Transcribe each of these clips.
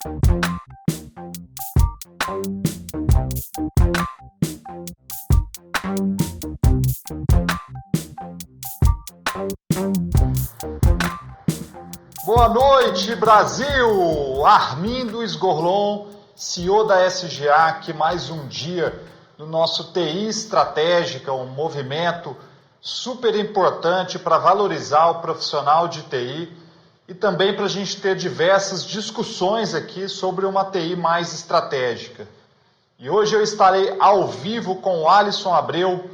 Boa noite, Brasil! Armindo Esgorlon, CEO da SGA, aqui mais um dia no nosso TI Estratégica, um movimento super importante para valorizar o profissional de TI e também para a gente ter diversas discussões aqui sobre uma TI mais estratégica. E hoje eu estarei ao vivo com o Alisson Abreu,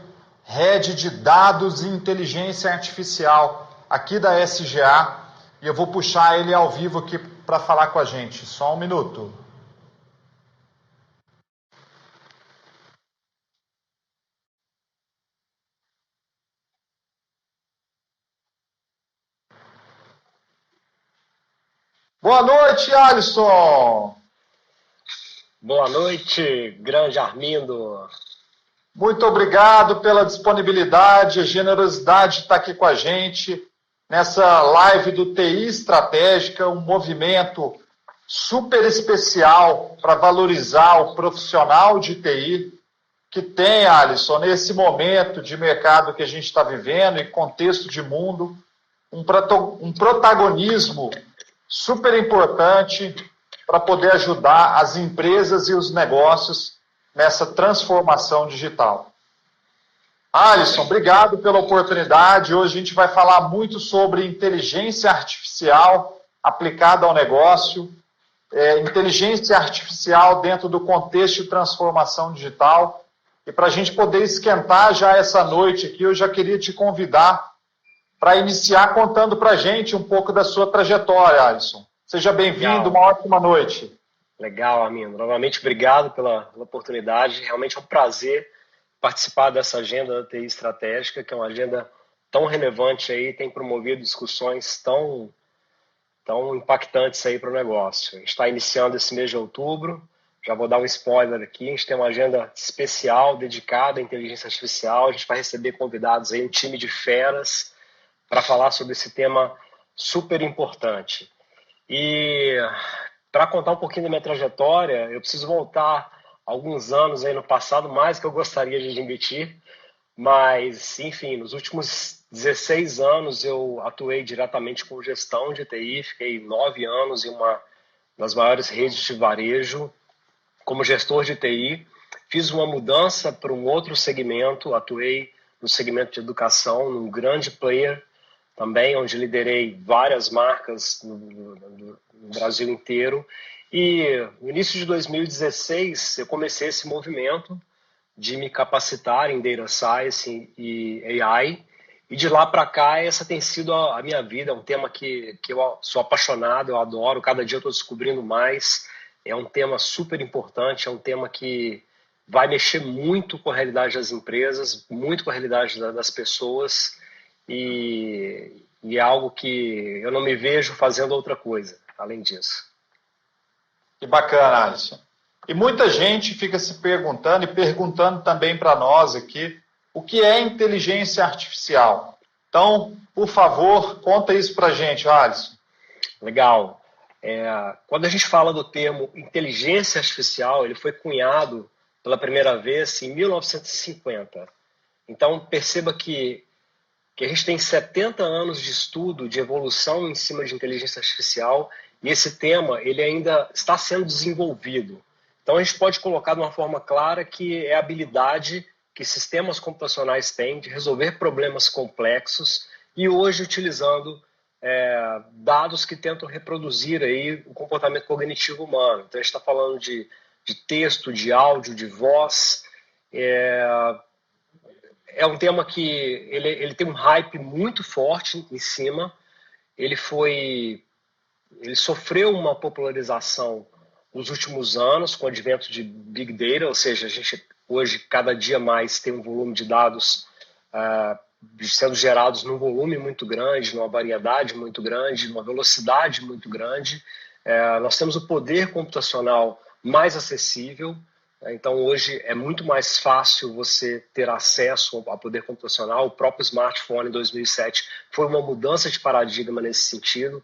Head de Dados e Inteligência Artificial aqui da SGA, e eu vou puxar ele ao vivo aqui para falar com a gente. Só um minuto. Boa noite, Alisson! Boa noite, grande Armindo. Muito obrigado pela disponibilidade, a generosidade de estar aqui com a gente nessa live do TI Estratégica, um movimento super especial para valorizar o profissional de TI que tem, Alisson, nesse momento de mercado que a gente está vivendo e contexto de mundo, um protagonismo super importante para poder ajudar as empresas e os negócios nessa transformação digital. Alisson, obrigado pela oportunidade. Hoje a gente vai falar muito sobre inteligência artificial aplicada ao negócio, inteligência artificial dentro do contexto de transformação digital. E para a gente poder esquentar já essa noite aqui, eu já queria te convidar para iniciar contando para a gente um pouco da sua trajetória, Alisson. Seja bem-vindo, uma ótima noite. Legal, Armindo. Novamente, obrigado pela oportunidade. Realmente é um prazer participar dessa agenda da TI Estratégica, que é uma agenda tão relevante aí, tem promovido discussões tão impactantes aí para o negócio. A gente está iniciando esse mês de outubro, já vou dar um spoiler aqui, a gente tem uma agenda especial dedicada à inteligência artificial, a gente vai receber convidados aí, um time de feras, para falar sobre esse tema super importante. E para contar um pouquinho da minha trajetória, eu preciso voltar alguns anos aí no passado, mais que eu gostaria de admitir, mas, enfim, nos últimos 16 anos eu atuei diretamente com gestão de TI, fiquei 9 anos em uma das maiores redes de varejo como gestor de TI, fiz uma mudança para um outro segmento, atuei no segmento de educação, num grande player também, onde liderei várias marcas no Brasil inteiro. E no início de 2016, eu comecei esse movimento de me capacitar em Data Science e AI. E de lá para cá, essa tem sido a minha vida, é um tema que eu sou apaixonado, eu adoro, cada dia eu estou descobrindo mais. É um tema super importante, é um tema que vai mexer muito com a realidade das empresas, muito com a realidade das pessoas, e é algo que eu não me vejo fazendo outra coisa, além disso. Que bacana, Alisson. E muita gente fica se perguntando e perguntando também para nós aqui o que é inteligência artificial. Então, por favor, conta isso para a gente, Alisson. Legal. Quando a gente fala do termo inteligência artificial, ele foi cunhado pela primeira vez em 1950. Então, perceba que a gente tem 70 anos de estudo, de evolução em cima de inteligência artificial, e esse tema ele ainda está sendo desenvolvido. Então, a gente pode colocar de uma forma clara que é a habilidade que sistemas computacionais têm de resolver problemas complexos e hoje utilizando dados que tentam reproduzir aí o comportamento cognitivo humano. Então, a gente está falando de texto, de áudio, de voz. É um tema que ele tem um hype muito forte em cima. Ele sofreu uma popularização nos últimos anos com o advento de Big Data, ou seja, a gente hoje cada dia mais tem um volume de dados sendo gerados num volume muito grande, numa variedade muito grande, numa velocidade muito grande. Nós temos o poder computacional mais acessível, então hoje é muito mais fácil você ter acesso ao poder computacional. O próprio smartphone em 2007 foi uma mudança de paradigma nesse sentido.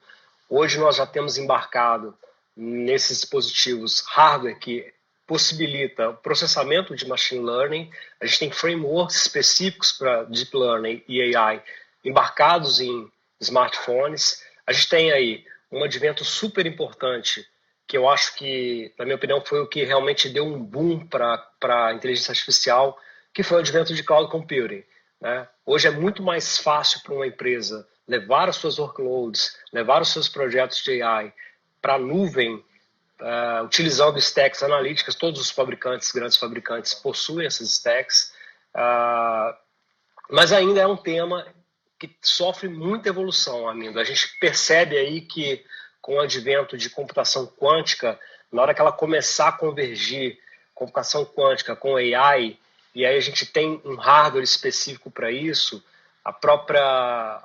Hoje nós já temos embarcado nesses dispositivos hardware que possibilita o processamento de machine learning. A gente tem frameworks específicos para deep learning e AI embarcados em smartphones. A gente tem aí um advento super importante, que eu acho que, na minha opinião, foi o que realmente deu um boom para a inteligência artificial, que foi o advento de cloud computing, né? Hoje é muito mais fácil para uma empresa levar as suas workloads, levar os seus projetos de AI para a nuvem, utilizando stacks analíticas. Todos os fabricantes, grandes fabricantes, possuem essas stacks, mas ainda é um tema que sofre muita evolução, Armindo. A gente percebe aí que, com o advento de computação quântica, na hora que ela começar a convergir computação quântica com AI, e aí a gente tem um hardware específico para isso, a própria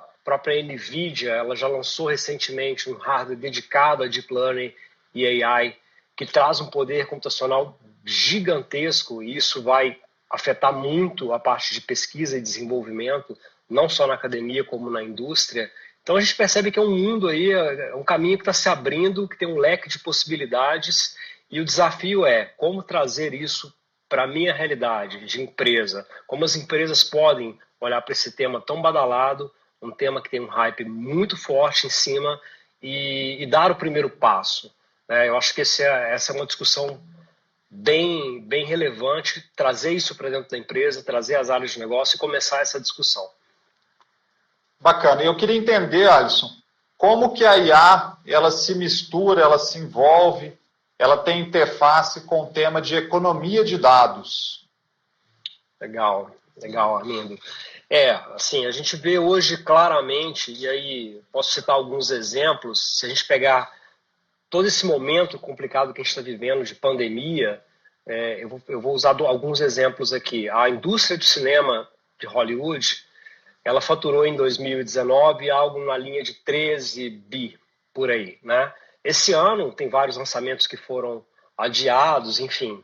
NVIDIA, ela já lançou recentemente um hardware dedicado a Deep Learning e AI, que traz um poder computacional gigantesco, e isso vai afetar muito a parte de pesquisa e desenvolvimento, não só na academia como na indústria. Então a gente percebe que é um mundo aí, é um caminho que está se abrindo, que tem um leque de possibilidades, e o desafio é como trazer isso para a minha realidade de empresa, como as empresas podem olhar para esse tema tão badalado, um tema que tem um hype muito forte em cima, e dar o primeiro passo. Eu acho que essa é uma discussão bem relevante, trazer isso para dentro da empresa, trazer as áreas de negócio e começar essa discussão. Bacana. Eu queria entender, Alisson, como que a IA ela se mistura, ela se envolve, ela tem interface com o tema de economia de dados. Legal, Arlindo. Assim, a gente vê hoje claramente, e aí posso citar alguns exemplos, se a gente pegar todo esse momento complicado que a gente está vivendo de pandemia, eu vou usar alguns exemplos aqui. A indústria de cinema de Hollywood, ela faturou em 2019 algo na linha de 13 bi, por aí, né? Esse ano tem vários lançamentos que foram adiados, enfim,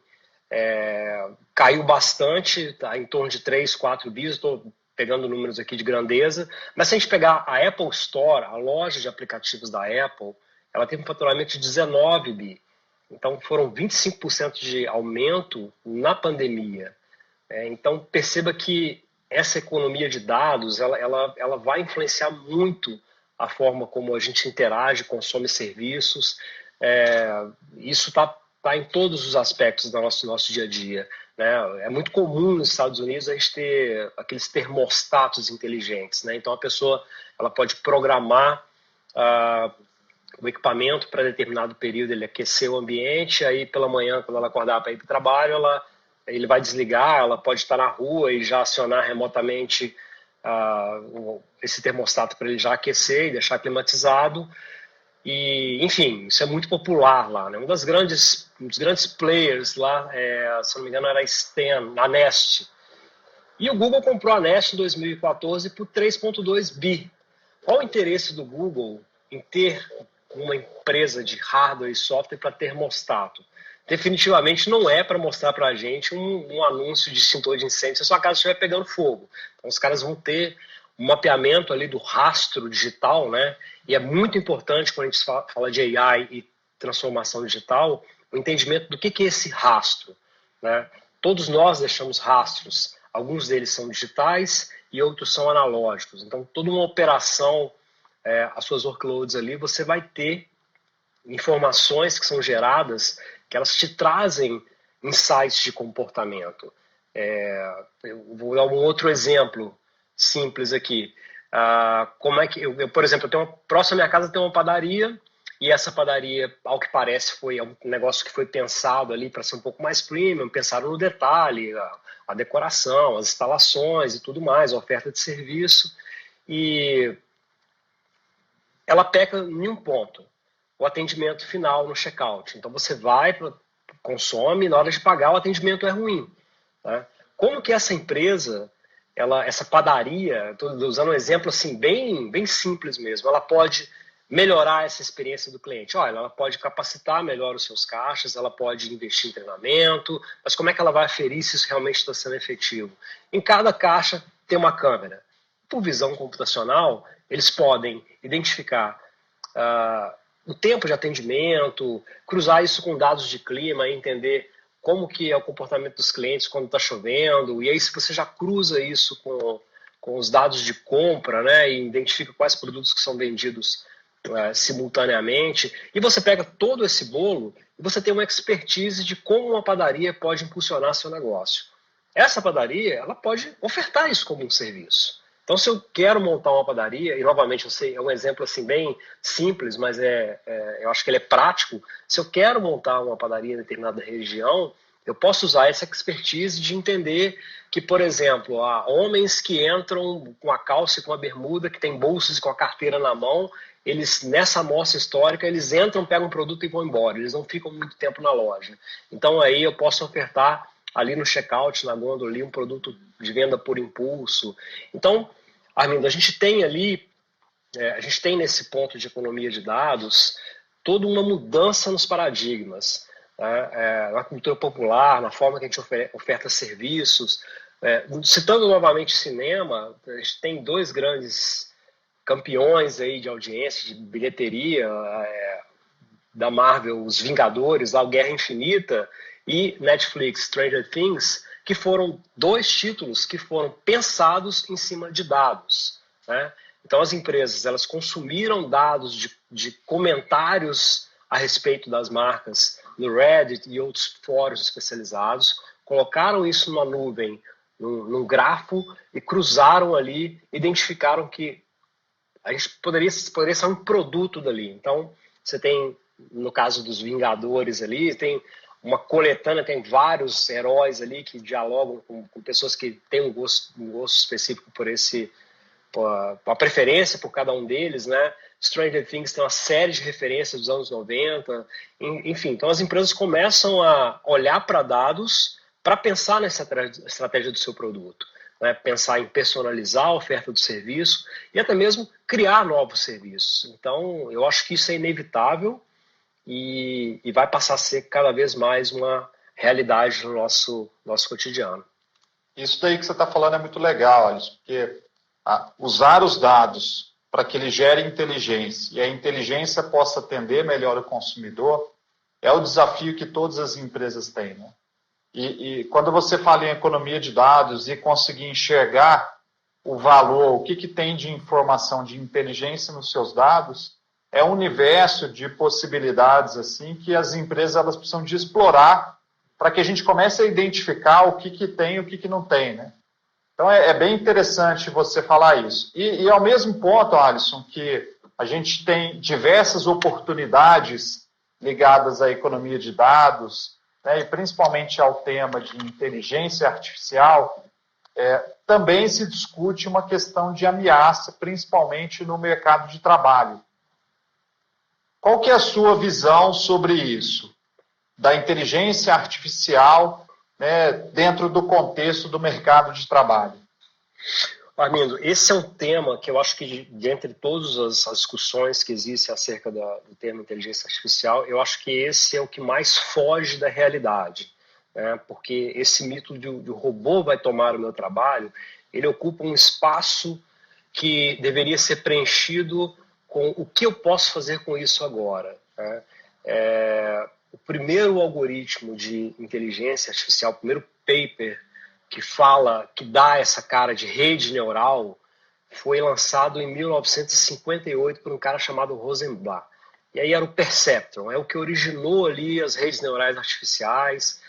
caiu bastante, tá em torno de 3, 4 bi, estou pegando números aqui de grandeza, mas se a gente pegar a Apple Store, a loja de aplicativos da Apple, ela teve um faturamento de 19 bi. Então, foram 25% de aumento na pandemia. Então, perceba que essa economia de dados, ela vai influenciar muito a forma como a gente interage, consome serviços. Isso está em todos os aspectos do nosso dia a dia, né? É muito comum nos Estados Unidos a gente ter aqueles termostatos inteligentes, né? Então, a pessoa ela pode programar o equipamento para determinado período, ele aquecer o ambiente, aí pela manhã, quando ela acordar para ir para o trabalho, ele vai desligar, ela pode estar na rua e já acionar remotamente esse termostato para ele já aquecer e deixar climatizado. E, enfim, isso é muito popular lá, né? Um dos grandes players lá, se não me engano, era a Nest. E o Google comprou a Nest em 2014 por 3,2 bi. Qual o interesse do Google em ter uma empresa de hardware e software para termostato? Definitivamente não é para mostrar para a gente um anúncio de extintor de incêndio se a sua casa estiver pegando fogo. Então, os caras vão ter um mapeamento ali do rastro digital, né? E é muito importante, quando a gente fala de AI e transformação digital, o entendimento do que é esse rastro, né? Todos nós deixamos rastros. Alguns deles são digitais e outros são analógicos. Então, toda uma operação, as suas workloads ali, você vai ter informações que são geradas, que elas te trazem insights de comportamento. Eu vou dar um outro exemplo simples aqui. Como é que por exemplo, próximo à minha casa tem uma padaria, e essa padaria, ao que parece, foi um negócio que foi pensado ali para ser um pouco mais premium, pensaram no detalhe, a decoração, as instalações e tudo mais, a oferta de serviço, e ela peca em um ponto: o atendimento final no checkout. Então você vai, consome, e na hora de pagar o atendimento é ruim, né? Como que essa empresa, essa padaria, estou usando um exemplo assim bem simples mesmo, ela pode melhorar essa experiência do cliente? Olha, ela pode capacitar melhor os seus caixas, ela pode investir em treinamento, mas como é que ela vai aferir se isso realmente está sendo efetivo? Em cada caixa tem uma câmera. Por visão computacional, eles podem identificar o tempo de atendimento, cruzar isso com dados de clima, entender como que é o comportamento dos clientes quando está chovendo, e aí se você já cruza isso com os dados de compra, né, e identifica quais produtos que são vendidos simultaneamente, e você pega todo esse bolo e você tem uma expertise de como uma padaria pode impulsionar seu negócio. Essa padaria, ela pode ofertar isso como um serviço. Então, se eu quero montar uma padaria, e novamente eu sei, é um exemplo assim bem simples, mas eu acho que ele é prático. Se eu quero montar uma padaria em determinada região, eu posso usar essa expertise de entender que, por exemplo, há homens que entram com a calça e com a bermuda, que tem bolsas e com a carteira na mão, eles, nessa amostra histórica, eles entram, pegam um produto e vão embora. Eles não ficam muito tempo na loja. Então, aí eu posso ofertar ali no checkout, na gôndola, ali, um produto de venda por impulso. Então, Armindo, a gente tem ali, a gente tem nesse ponto de economia de dados, toda uma mudança nos paradigmas, né? Na cultura popular, na forma que a gente oferta serviços. Citando novamente cinema, a gente tem dois grandes campeões aí de audiência, de bilheteria, da Marvel, Os Vingadores, lá, o Guerra Infinita, e Netflix, Stranger Things, que foram dois títulos que foram pensados em cima de dados, né? Então as empresas, elas consumiram dados de comentários a respeito das marcas no Reddit e outros fóruns especializados, colocaram isso na nuvem, num grafo, e cruzaram ali, identificaram que a gente poderia ser um produto dali. Então, você tem, no caso dos Vingadores ali, tem uma coletânea, tem vários heróis ali que dialogam com pessoas que têm um gosto específico a preferência por cada um deles, né? Stranger Things tem uma série de referências dos anos 90, enfim. Então, as empresas começam a olhar para dados para pensar nessa estratégia do seu produto, né? Pensar em personalizar a oferta do serviço e até mesmo criar novos serviços. Então, eu acho que isso é inevitável e vai passar a ser cada vez mais uma realidade no nosso cotidiano. Isso daí que você está falando é muito legal, Alisson, porque usar os dados para que ele gere inteligência e a inteligência possa atender melhor o consumidor é o desafio que todas as empresas têm, né? E quando você fala em economia de dados e conseguir enxergar o valor, o que tem de informação, de inteligência nos seus dados, é um universo de possibilidades assim que as empresas elas precisam de explorar para que a gente comece a identificar o que tem e o que não tem, né? Então é bem interessante você falar isso. E ao mesmo ponto, Alisson, que a gente tem diversas oportunidades ligadas à economia de dados, né, e principalmente ao tema de inteligência artificial, também se discute uma questão de ameaça, principalmente no mercado de trabalho. Qual que é a sua visão sobre isso? Da inteligência artificial, né, dentro do contexto do mercado de trabalho? Armindo, esse é um tema que eu acho que, dentre todas as discussões que existem acerca do termo inteligência artificial, eu acho que esse é o que mais foge da realidade, né? Porque esse mito de o robô vai tomar o meu trabalho, ele ocupa um espaço que deveria ser preenchido com o que eu posso fazer com isso agora, né? O primeiro algoritmo de inteligência artificial, o primeiro paper que dá essa cara de rede neural, foi lançado em 1958 por um cara chamado Rosenblatt. E aí era o Perceptron, é o que originou ali as redes neurais artificiais.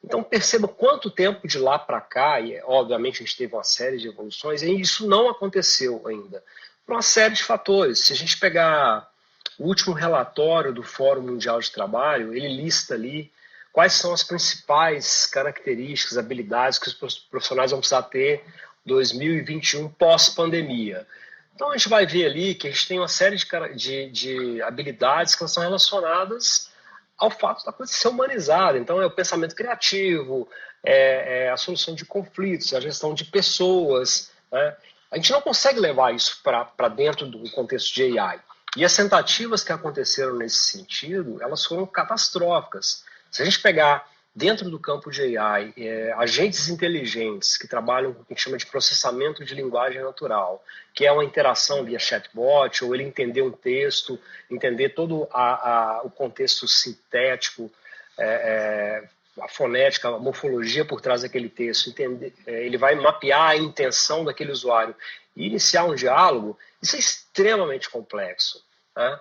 Então perceba quanto tempo de lá para cá, e obviamente a gente teve uma série de evoluções, e isso não aconteceu ainda, por uma série de fatores. Se a gente pegar o último relatório do Fórum Mundial de Trabalho, ele lista ali quais são as principais características, habilidades que os profissionais vão precisar ter em 2021 pós-pandemia. Então a gente vai ver ali que a gente tem uma série de habilidades que são relacionadas ao fato da coisa ser humanizada. Então é o pensamento criativo, a solução de conflitos, a gestão de pessoas, né? A gente não consegue levar isso para dentro do contexto de AI. E as tentativas que aconteceram nesse sentido, elas foram catastróficas. Se a gente pegar dentro do campo de AI, agentes inteligentes que trabalham com o que a gente chama de processamento de linguagem natural, que é uma interação via chatbot, ou ele entender um texto, entender todo o contexto sintético, a fonética, a morfologia por trás daquele texto, ele vai mapear a intenção daquele usuário e iniciar um diálogo. Isso é extremamente complexo, né?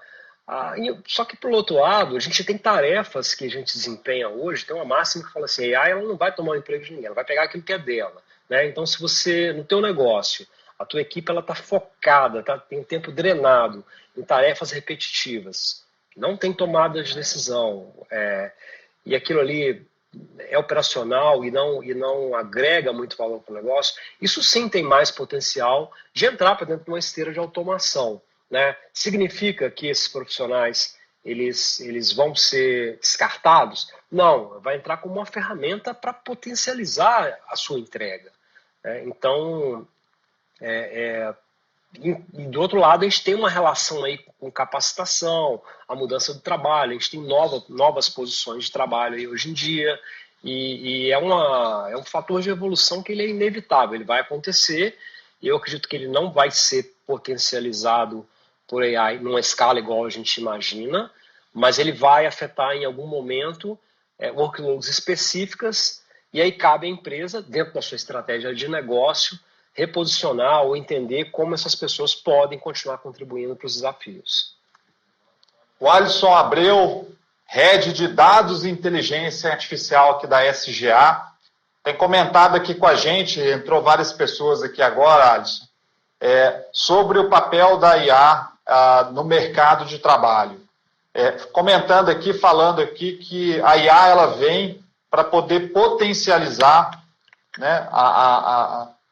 Só que, por outro lado, a gente tem tarefas que a gente desempenha hoje, tem uma máxima que fala assim, a AI ela não vai tomar o emprego de ninguém, ela vai pegar aquilo que é dela, né? Então, se você, no teu negócio, a tua equipe está focada, tem tempo drenado em tarefas repetitivas, não tem tomada de decisão, e aquilo ali é operacional e não agrega muito valor para o negócio, isso sim tem mais potencial de entrar para dentro de uma esteira de automação, né? Significa que esses profissionais eles vão ser descartados? Não, vai entrar como uma ferramenta para potencializar a sua entrega, né? Então, e do outro lado, a gente tem uma relação aí com capacitação, a mudança do trabalho, a gente tem novas posições de trabalho aí hoje em dia, e é um fator de evolução que ele é inevitável, ele vai acontecer, e eu acredito que ele não vai ser potencializado por AI numa escala igual a gente imagina, mas ele vai afetar em algum momento workloads específicas, e aí cabe à empresa, dentro da sua estratégia de negócio, reposicionar ou entender como essas pessoas podem continuar contribuindo para os desafios. O Alisson Abreu, Head de Dados e Inteligência Artificial aqui da SGA, tem comentado aqui com a gente, entrou várias pessoas aqui agora, Alisson, sobre o papel da IA no mercado de trabalho. Comentando aqui, falando aqui que a IA ela vem para poder potencializar, né,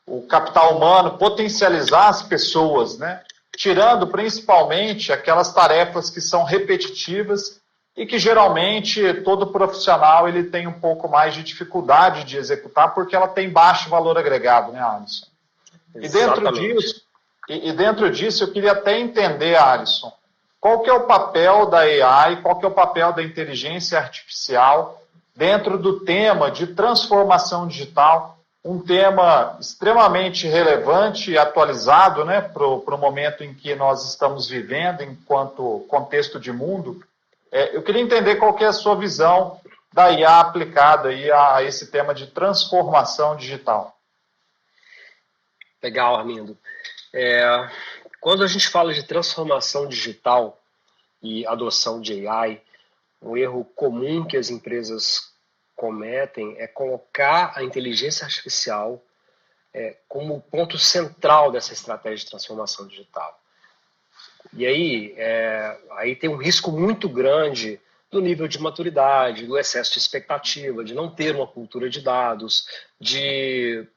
o capital humano, potencializar as pessoas, né, tirando principalmente aquelas tarefas que são repetitivas e que geralmente todo profissional ele tem um pouco mais de dificuldade de executar porque ela tem baixo valor agregado, né, Alisson? E dentro disso eu queria até entender, Alisson, qual que é o papel da AI, qual que é o papel da inteligência artificial dentro do tema de transformação digital, um tema extremamente relevante e atualizado, né, para o momento em que nós estamos vivendo, enquanto contexto de mundo. Eu queria entender qual que é a sua visão da IA aplicada aí a esse tema de transformação digital. Legal, Armindo. Quando a gente fala de transformação digital e adoção de AI, um erro comum que as empresas cometem é colocar a inteligência artificial como ponto central dessa estratégia de transformação digital. E aí tem um risco muito grande do nível de maturidade, do excesso de expectativa, de não ter uma cultura de dados, de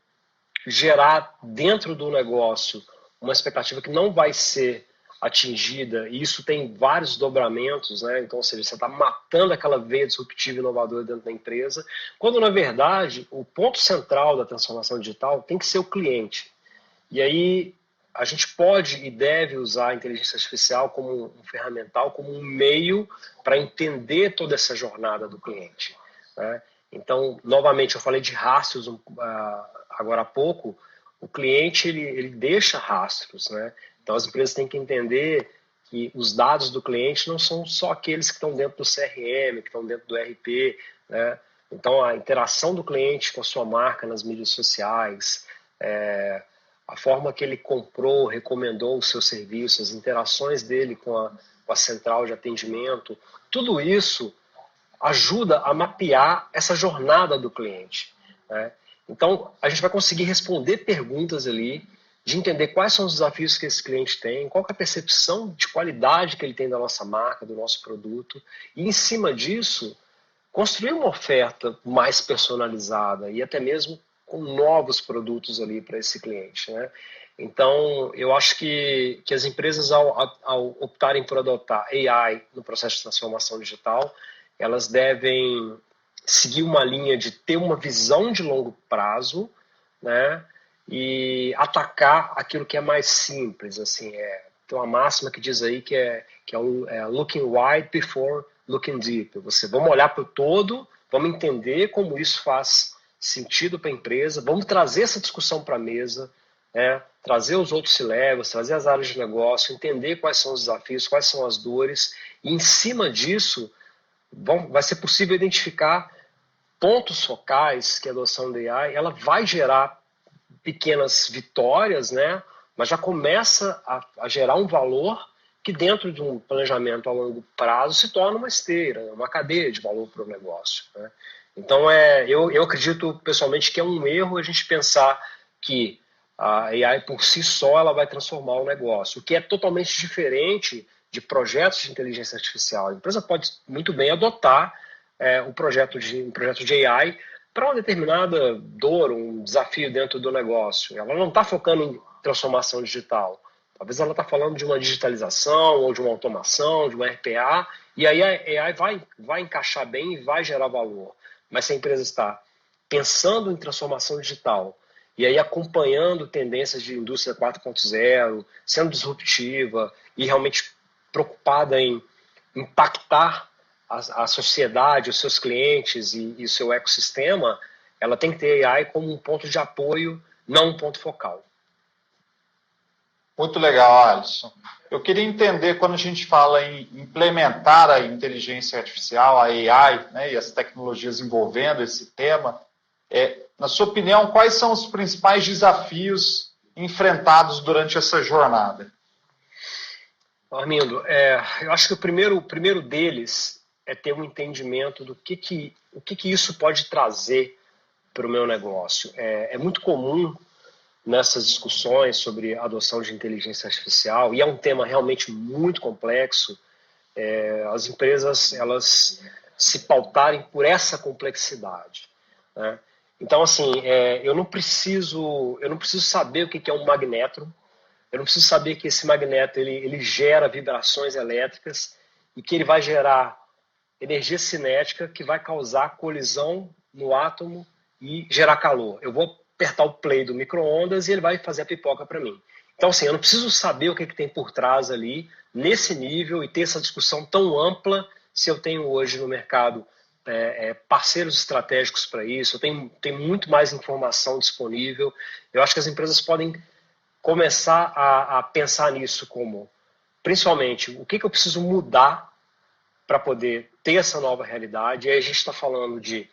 gerar dentro do negócio uma expectativa que não vai ser atingida, e isso tem vários dobramentos, né? Então, ou seja, você está matando aquela veia disruptiva e inovadora dentro da empresa, quando, na verdade, o ponto central da transformação digital tem que ser o cliente. E aí, a gente pode e deve usar a inteligência artificial como um ferramental, como um meio para entender toda essa jornada do cliente, né? Então, novamente, eu falei de rastros agora há pouco. O cliente ele deixa rastros, né? Então as empresas têm que entender que os dados do cliente não são só aqueles que estão dentro do CRM, que estão dentro do ERP, né? Então a interação do cliente com a sua marca nas mídias sociais, a forma que ele comprou, recomendou o seu serviço, as interações dele com a central de atendimento, tudo isso ajuda a mapear essa jornada do cliente, né? Então, a gente vai conseguir responder perguntas ali, de entender quais são os desafios que esse cliente tem, qual que é a percepção de qualidade que ele tem da nossa marca, do nosso produto, e em cima disso, construir uma oferta mais personalizada e até mesmo com novos produtos ali para esse cliente, né? Então, eu acho que as empresas, ao optarem por adotar AI no processo de transformação digital, elas devem seguir uma linha de ter uma visão de longo prazo, né, e atacar aquilo que é mais simples. Assim, tem uma máxima que diz aí que é looking wide before looking deep. Vamos olhar para o todo vamos entender como isso faz sentido para a empresa, vamos trazer essa discussão para a mesa, trazer os outros C-levels, trazer as áreas de negócio, entender quais são os desafios, quais são as dores, e em cima disso vai ser possível identificar pontos focais que a adoção da AI ela vai gerar pequenas vitórias, né? Mas já começa a gerar um valor que dentro de um planejamento a longo prazo se torna uma esteira, uma cadeia de valor para o negócio, né? Então, eu acredito pessoalmente que é um erro a gente pensar que a AI por si só ela vai transformar o negócio, o que é totalmente diferente de projetos de inteligência artificial. A empresa pode muito bem adotar um projeto de AI para uma determinada dor, um desafio dentro do negócio. Ela não está focando em transformação digital. Talvez ela está falando de uma digitalização, ou de uma automação, de uma RPA, e aí a AI vai encaixar bem e vai gerar valor. Mas se a empresa está pensando em transformação digital, e aí acompanhando tendências de indústria 4.0, sendo disruptiva e realmente preocupada em impactar a sociedade, os seus clientes e o seu ecossistema, ela tem que ter AI como um ponto de apoio, não um ponto focal. Muito legal, Alisson. Eu queria entender, quando a gente fala em implementar a inteligência artificial, a AI, né, e as tecnologias envolvendo esse tema, na sua opinião, quais são os principais desafios enfrentados durante essa jornada? Armindo, eu acho que o primeiro deles é ter um entendimento do que isso pode trazer para o meu negócio. É muito comum nessas discussões sobre a adoção de inteligência artificial, e é um tema realmente muito complexo, as empresas elas se pautarem por essa complexidade, né? Então, assim, eu não preciso saber o que é um magnétron, eu não preciso saber que esse magneto ele gera vibrações elétricas e que ele vai gerar energia cinética que vai causar colisão no átomo e gerar calor. Eu vou apertar o play do micro-ondas e ele vai fazer a pipoca para mim. Então, assim, eu não preciso saber o que tem por trás ali, nesse nível, e ter essa discussão tão ampla se eu tenho hoje no mercado parceiros estratégicos para isso, eu tenho muito mais informação disponível. Eu acho que as empresas podem começar a pensar nisso como, principalmente, o que eu preciso mudar para poder ter essa nova realidade. E aí a gente está falando de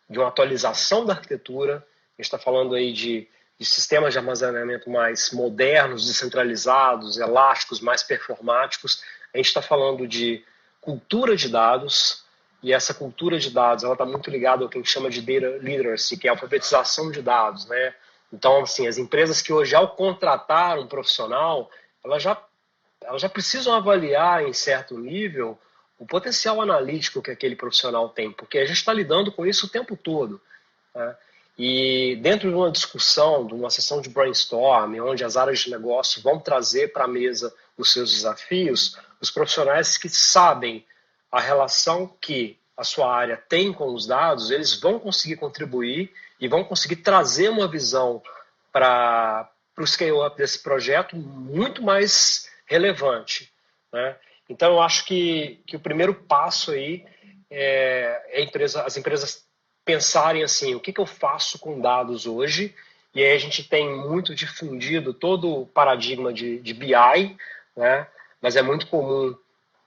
uma atualização da arquitetura, a gente está falando aí de sistemas de armazenamento mais modernos, descentralizados, elásticos, mais performáticos. A gente está falando de cultura de dados, e essa cultura de dados ela está muito ligada ao que a gente chama de data literacy, que é a alfabetização de dados, né? Então, assim, as empresas que hoje, ao contratar um profissional, elas já precisam avaliar em certo nível o potencial analítico que aquele profissional tem, porque a gente está lidando com isso o tempo todo, né? E dentro de uma discussão, de uma sessão de brainstorm, onde as áreas de negócio vão trazer para a mesa os seus desafios, os profissionais que sabem a relação que a sua área tem com os dados, eles vão conseguir contribuir e vão conseguir trazer uma visão para o scale-up desse projeto muito mais relevante, né? Então, eu acho que o primeiro passo aí as empresas pensarem assim, o que eu faço com dados hoje? E aí a gente tem muito difundido todo o paradigma de BI, né? Mas é muito comum,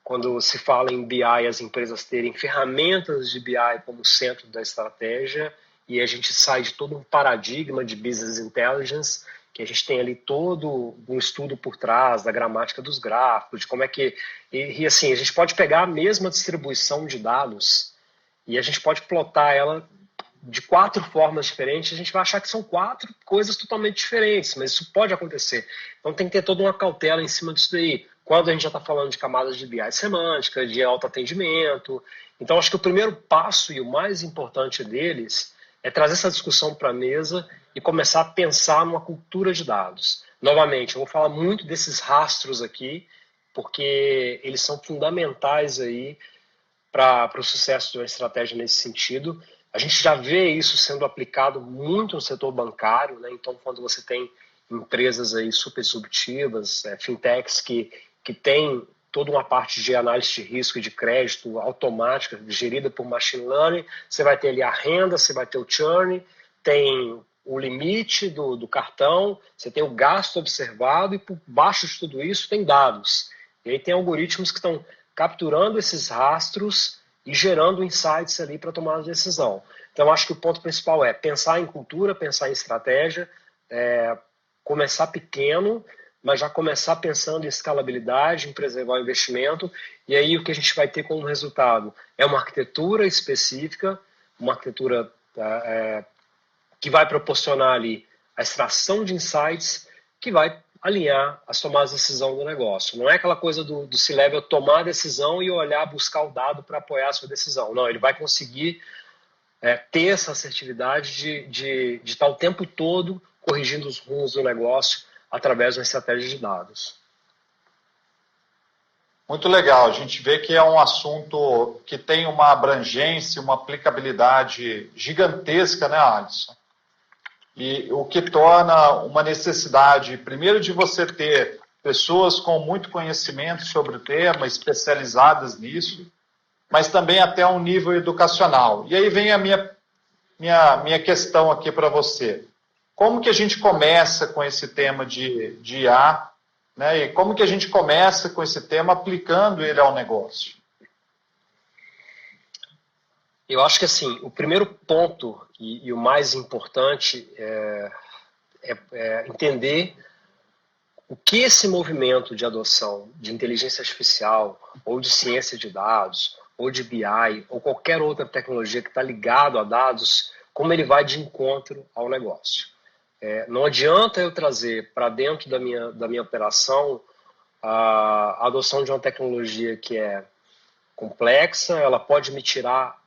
quando se fala em BI, as empresas terem ferramentas de BI como centro da estratégia, e a gente sai de todo um paradigma de business intelligence, que a gente tem ali todo um estudo por trás da gramática dos gráficos, de como é que... E assim, a gente pode pegar a mesma distribuição de dados e a gente pode plotar ela de 4 formas diferentes, a gente vai achar que são 4 coisas totalmente diferentes, mas isso pode acontecer. Então tem que ter toda uma cautela em cima disso daí. Quando a gente já está falando de camadas de BI semântica, de autoatendimento. Então acho que o primeiro passo e o mais importante deles é trazer essa discussão para a mesa e começar a pensar numa cultura de dados. Novamente, eu vou falar muito desses rastros aqui, porque eles são fundamentais aí para o sucesso de uma estratégia nesse sentido. A gente já vê isso sendo aplicado muito no setor bancário, né? Então, quando você tem empresas aí super disruptivas, fintechs que têm toda uma parte de análise de risco e de crédito automática, gerida por machine learning. Você vai ter ali a renda, você vai ter o churn, tem o limite do cartão, você tem o gasto observado e por baixo de tudo isso tem dados. E aí tem algoritmos que estão capturando esses rastros e gerando insights ali para tomar a decisão. Então, acho que o ponto principal é pensar em cultura, pensar em estratégia, começar pequeno, mas já começar pensando em escalabilidade, em preservar o investimento, e aí o que a gente vai ter como resultado é uma arquitetura específica, uma arquitetura que vai proporcionar ali a extração de insights, que vai alinhar as tomadas de decisão do negócio. Não é aquela coisa do C-Level tomar a decisão e olhar, buscar o dado para apoiar a sua decisão. Não, ele vai conseguir ter essa assertividade de estar o tempo todo corrigindo os rumos do negócio através de uma estratégia de dados. Muito legal. A gente vê que é um assunto que tem uma abrangência, uma aplicabilidade gigantesca, né, Alisson? E o que torna uma necessidade, primeiro, de você ter pessoas com muito conhecimento sobre o tema, especializadas nisso, mas também até um nível educacional. E aí vem a minha questão aqui para você. Como que a gente começa com esse tema de IA, né? E como que a gente começa com esse tema aplicando ele ao negócio? Eu acho que assim, o primeiro ponto e o mais importante é entender o que esse movimento de adoção de inteligência artificial ou de ciência de dados ou de BI ou qualquer outra tecnologia que está ligado a dados, como ele vai de encontro ao negócio. Não adianta eu trazer para dentro da minha operação a adoção de uma tecnologia que é complexa, ela pode me gerar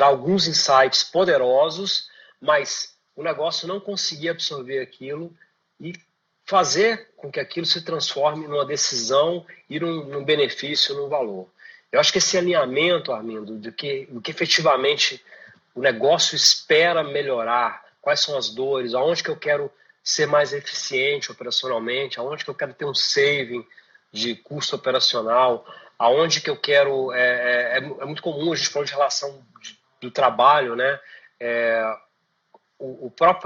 alguns insights poderosos, mas o negócio não conseguir absorver aquilo e fazer com que aquilo se transforme numa decisão e num benefício, num valor. Eu acho que esse alinhamento, Armindo, do que efetivamente o negócio espera melhorar, quais são as dores, aonde que eu quero ser mais eficiente operacionalmente, aonde que eu quero ter um saving de custo operacional, aonde que eu quero... É muito comum a gente falar de relação do trabalho, né?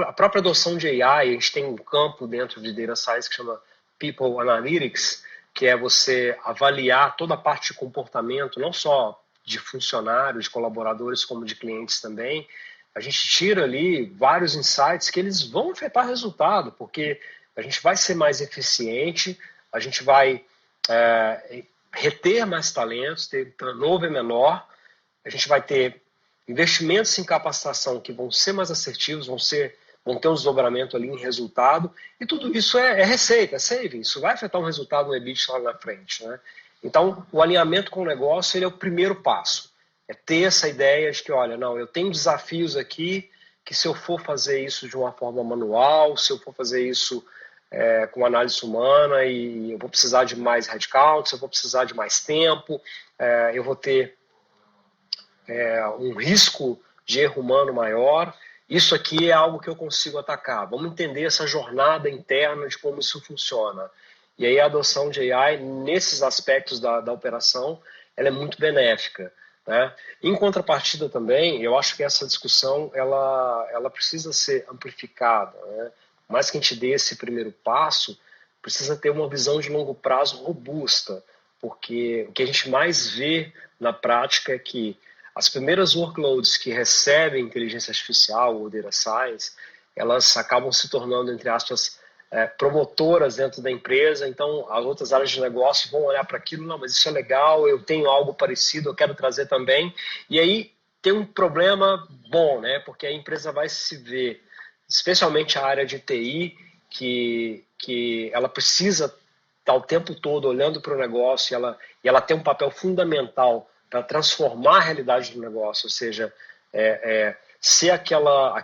A própria adoção de AI, a gente tem um campo dentro de Data Science que chama People Analytics, que é você avaliar toda a parte de comportamento, não só de funcionários, de colaboradores, como de clientes também. A gente tira ali vários insights que eles vão afetar o resultado, porque a gente vai ser mais eficiente, a gente vai reter mais talentos, ter turnover menor, a gente vai ter investimentos em capacitação que vão ser mais assertivos, vão ter um desdobramento ali em resultado, e tudo isso é receita, é saving, isso vai afetar um resultado no EBIT lá na frente, né? Então, o alinhamento com o negócio, ele é o primeiro passo, é ter essa ideia de que, olha, não, eu tenho desafios aqui, que se eu for fazer isso de uma forma manual, se eu for fazer isso com análise humana, e eu vou precisar de mais headcounts, eu vou precisar de mais tempo, eu vou ter um risco de erro humano maior. Isso aqui é algo que eu consigo atacar. Vamos entender essa jornada interna de como isso funciona. E aí a adoção de AI nesses aspectos da operação, ela é muito benéfica, né? Em contrapartida também, eu acho que essa discussão ela precisa ser amplificada, né? Mais que a gente dê esse primeiro passo, precisa ter uma visão de longo prazo robusta, porque o que a gente mais vê na prática é que as primeiras workloads que recebem inteligência artificial ou data science, elas acabam se tornando, entre aspas, promotoras dentro da empresa. Então, as outras áreas de negócio vão olhar para aquilo, não, mas isso é legal, eu tenho algo parecido, eu quero trazer também. E aí tem um problema bom, né? Porque a empresa vai se ver, especialmente a área de TI, que ela precisa estar o tempo todo olhando para o negócio e ela tem um papel fundamental para transformar a realidade do negócio, ou seja, ser aquela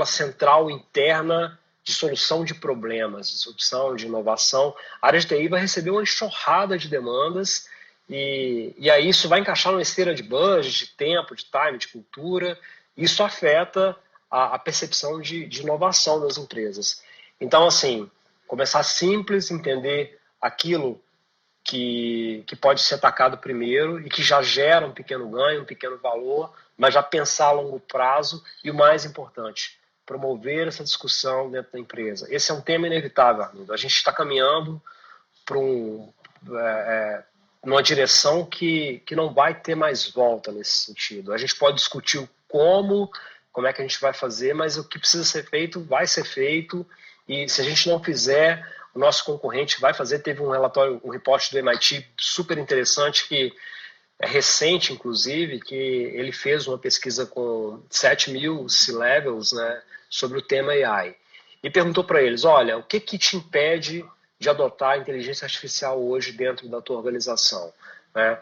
central interna de solução de problemas, de solução, de inovação. A área de TI vai receber uma enxurrada de demandas e aí isso vai encaixar numa esteira de budget, de tempo, de time, de cultura. Isso afeta a percepção de inovação das empresas. Então, assim, começar simples, entender aquilo que pode ser atacado primeiro e que já gera um pequeno ganho, um pequeno valor, mas já pensar a longo prazo e o mais importante, promover essa discussão dentro da empresa. Esse é um tema inevitável, Arlindo. A gente está caminhando para numa direção que não vai ter mais volta nesse sentido. A gente pode discutir o como é que a gente vai fazer, mas o que precisa ser feito vai ser feito, e se a gente não fizer, o nosso concorrente vai fazer. Teve um relatório, um report do MIT super interessante, que é recente, inclusive, que ele fez uma pesquisa com 7.000 C-levels, né, sobre o tema AI. E perguntou para eles, olha, o que te impede de adotar a inteligência artificial hoje dentro da tua organização? Né?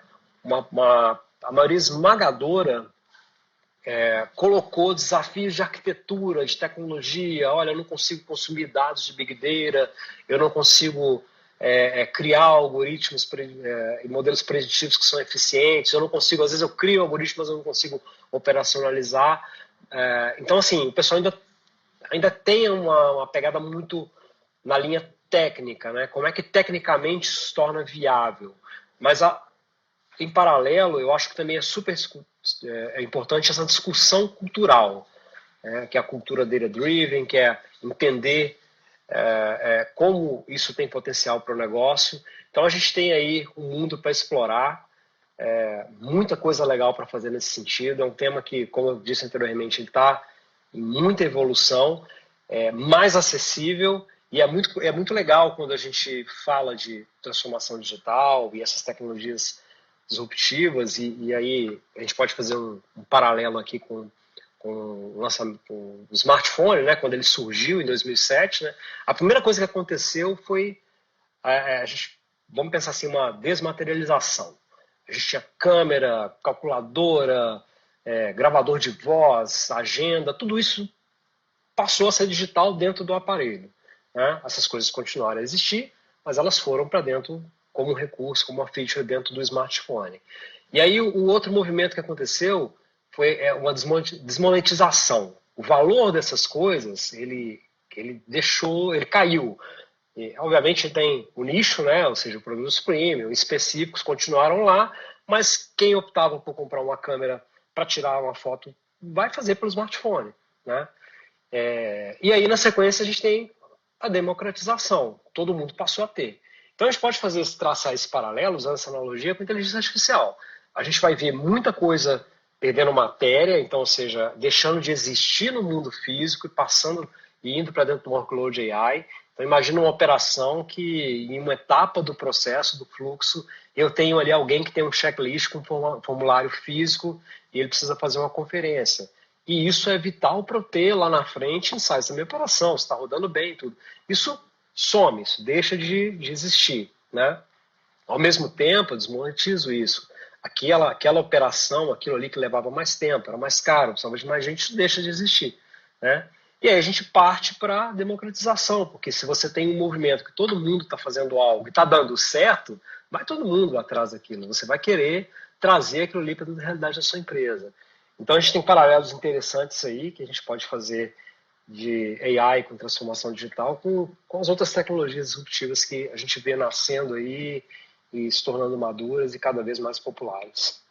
A maioria esmagadora colocou desafios de arquitetura, de tecnologia. Olha, eu não consigo consumir dados de Big Data, eu não consigo criar algoritmos e modelos preditivos que são eficientes, eu não consigo, às vezes eu crio algoritmos, mas eu não consigo operacionalizar. Então, assim, o pessoal ainda tem uma pegada muito na linha técnica, né? Como é que tecnicamente isso se torna viável? Mas, em paralelo, eu acho que também é super importante essa discussão cultural, que é a cultura data-driven, que é entender como isso tem potencial para o negócio. Então, a gente tem aí um mundo para explorar, muita coisa legal para fazer nesse sentido. É um tema que, como eu disse anteriormente, ele está em muita evolução, mais acessível, e é muito legal quando a gente fala de transformação digital e essas tecnologias disruptivas, e aí a gente pode fazer um paralelo aqui com o smartphone, né, quando ele surgiu em 2007, né, a primeira coisa que aconteceu foi, vamos pensar assim, uma desmaterialização. A gente tinha câmera, calculadora, gravador de voz, agenda, tudo isso passou a ser digital dentro do aparelho. Né? Essas coisas continuaram a existir, mas elas foram para dentro como um recurso, como uma feature dentro do smartphone. E aí o outro movimento que aconteceu foi uma desmonetização. O valor dessas coisas, ele caiu. E, obviamente tem o nicho, né? Ou seja, produtos premium específicos continuaram lá, mas quem optava por comprar uma câmera para tirar uma foto vai fazer pelo smartphone. Né? E aí, na sequência, a gente tem a democratização. Todo mundo passou a ter. Então, a gente pode traçar esse paralelo, usando essa analogia, com a inteligência artificial. A gente vai ver muita coisa perdendo matéria, então, ou seja, deixando de existir no mundo físico e indo para dentro do workload AI. Então, imagina uma operação que, em uma etapa do processo, do fluxo, eu tenho ali alguém que tem um checklist com um formulário físico e ele precisa fazer uma conferência. E isso é vital para eu ter lá na frente insights da minha operação, se está rodando bem, tudo. Isso some, isso deixa de existir. Né? Ao mesmo tempo, eu desmonetizo isso. Aquela operação, aquilo ali que levava mais tempo, era mais caro, precisava de mais gente, isso deixa de existir. Né? E aí a gente parte para a democratização, porque se você tem um movimento que todo mundo está fazendo algo e está dando certo, vai todo mundo atrás daquilo. Você vai querer trazer aquilo ali para a realidade da sua empresa. Então a gente tem paralelos interessantes aí que a gente pode fazer de AI com transformação digital com as outras tecnologias disruptivas que a gente vê nascendo aí e se tornando maduras e cada vez mais populares.